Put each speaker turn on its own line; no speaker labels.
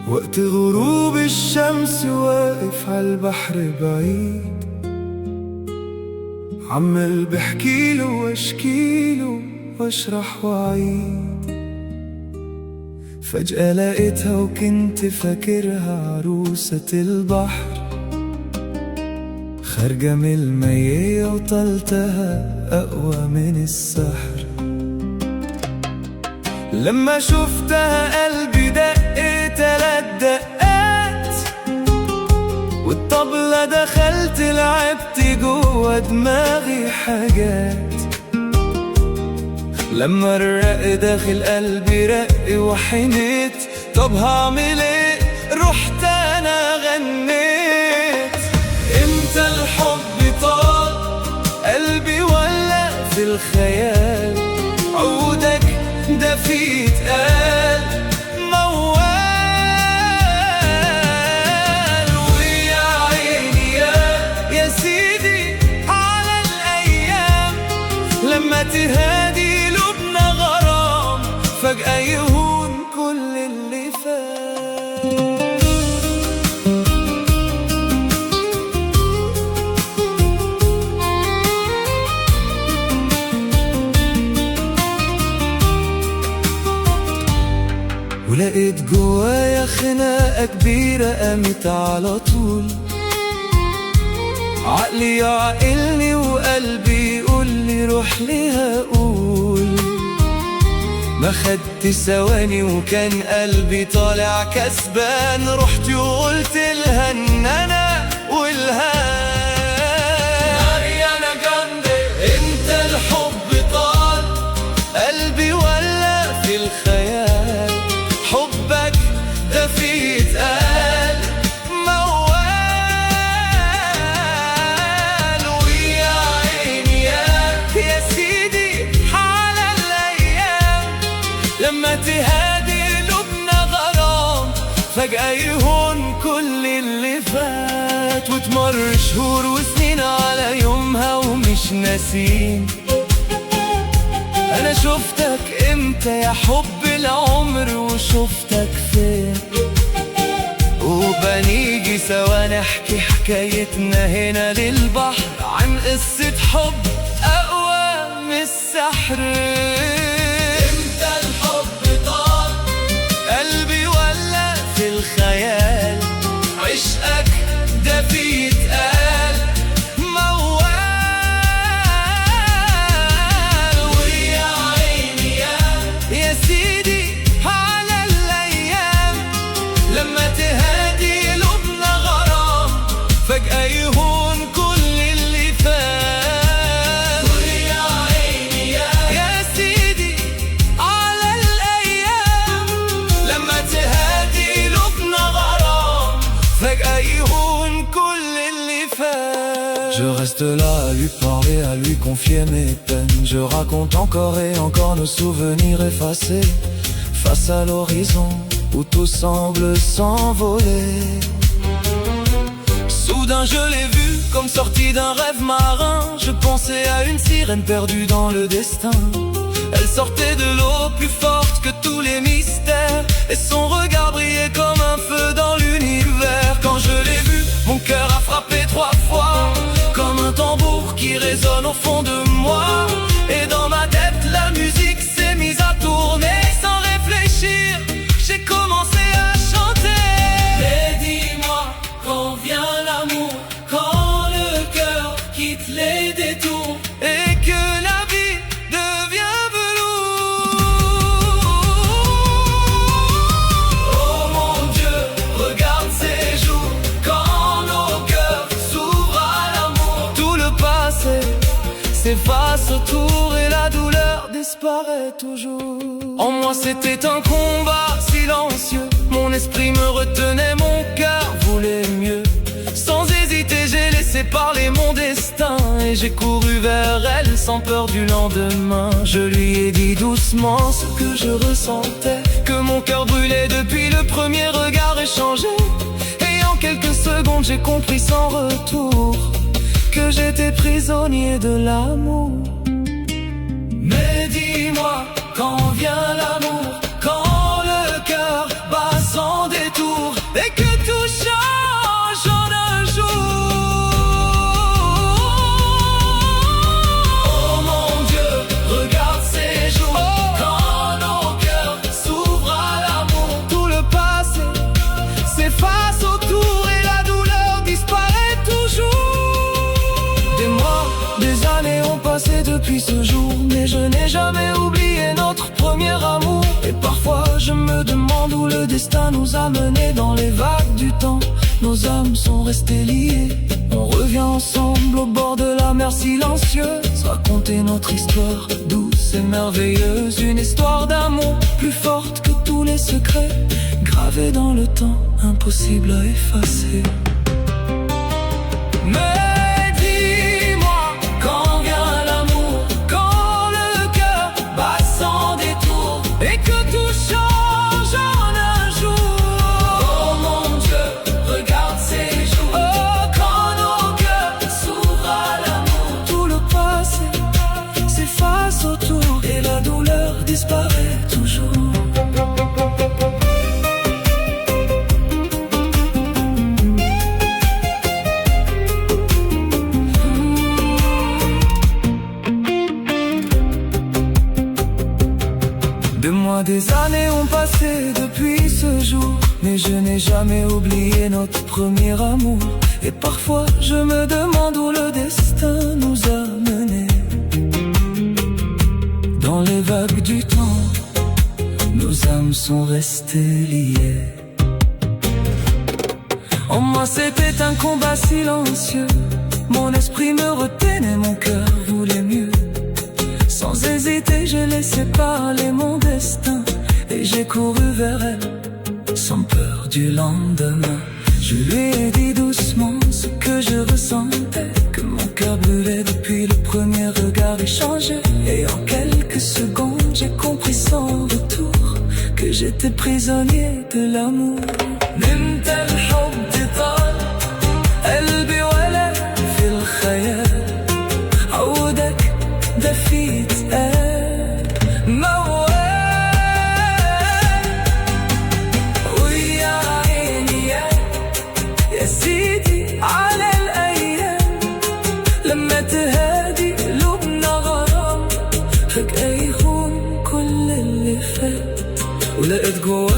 وقت غروب الشمس واقف عالبحر بعيد، عمال بحكيله واشكيله واشرح وعيد. فجأة لقيتها وكنت فاكرها عروسة البحر، خارجة من المية وطلتها أقوى من السحر. لما شفتها قلبي دق 3 دقات، والطبلة دخلت لعبت جوا دماغي حاجات. لما الرق داخل قلبي رق وحنيت، طب هعمل ايه؟ رحت انا غنيت. امتى الحب طال قلبي ولا في الخيال؟ عودك ده فيه اتقال موال. ويا عيني يا سيدي على الايام، لما تهادي لبنا غرام فجأة يهون كل اللي فات. ولقيت جوايا خناقة كبيرة قامت على طول، عقلي يعقلني وقلبي يقولي روح ليها قول. ما خدت ثواني وكان قلبي طالع كسبان، رحت وقلت لها ان انا والهان ماريانا جراندي. انت الحب طال قلبي ولا في الخيال؟ حبك ده فيه اتقال موال. ويا عيني يا سيدي على الايام، لما تهادي لبنا غرام فجأة يهون كل اللي فات. وتمر شهور وسنين على يومها ومش ناسين. انا شفتك امتى يا حب العمر وشفتك فين؟ وبنيجي سوا نحكي حكايتنا هنا للبحر، عن قصة حب أقوى من السحر. امتى الحب طال قلبي ولا في الخيال؟ عشقك ده فيه اتقال موال. ويا عيني يا سيدي على الأيام، لما تهادي لبنا غرام فجأة يهون كل اللي فات. ويا عيني يا سيدي على الأيام، لما تهادي لبنا غرام فجأة يهون كل اللي فات. Je reste là à lui parler, à lui confier mes peines. Je raconte encore et encore nos souvenirs effacés, face à l'horizon où tout semble s'envoler. Soudain je l'ai vue comme sortie d'un rêve marin. Je pensais à une sirène perdue dans le destin. Elle sortait de l'eau plus forte que tous les mystères, et son regard brillait comme un feu dans l'univers. Quand je l'ai vue, mon cœur a frappé 3 fois, comme un tambour qui résonne au fond de moi. Et dans ma tête la musique s'est mise à tourner. Sans réfléchir, j'ai commencé à chanter. Mais dis-moi, quand vient l'amour, quand le cœur quitte les détours, et que la vie devient velours. Oh mon Dieu, regarde ces jours, quand nos cœurs s'ouvrent à l'amour. Tout le passé s'efface autour et la douleur disparaît toujours. En moi c'était un combat silencieux, mon esprit me retenait, mon cœur voulait mieux. Sans hésiter j'ai laissé parler mon destin, et j'ai couru vers elle sans peur du lendemain. Je lui ai dit doucement ce que je ressentais, que mon cœur brûlait depuis le premier regard échangé. Et en quelques secondes j'ai compris sans retour que j'étais prisonnier de l'amour. Mais dis-moi, quand vient l'amour, quand le cœur bat sans détour, premier amour. Et parfois je me demande où le destin nous a menés. Dans les vagues du temps, nos âmes sont restées liées. On revient ensemble au bord de la mer silencieuse, raconter notre histoire douce et merveilleuse. Une histoire d'amour plus forte que tous les secrets, gravée dans le temps, impossible à effacer. Mais dis-moi, quand vient l'amour, quand le cœur bat sans détour, et que tout change en un jour. Oh mon Dieu, regarde ces jours. Oh, quand nos cœurs s'ouvrent à l'amour, tout le passé s'efface autour, et la douleur disparaît toujours. Des années ont passé depuis ce jour, mais je n'ai jamais oublié notre premier amour. Et parfois je me demande où le destin nous a menés. Dans les vagues du temps, nos âmes sont restées liées. En moi c'était un combat silencieux, mon esprit me retenait, mon cœur voulait mieux. Sans hésiter, j'ai laissé parler mon destin, et j'ai couru vers elle, sans peur du lendemain. Je lui ai dit doucement ce que je ressentais, que mon cœur brûlait depuis le premier regard échangé. Et en quelques secondes, j'ai compris sans retour que j'étais prisonnier de l'amour.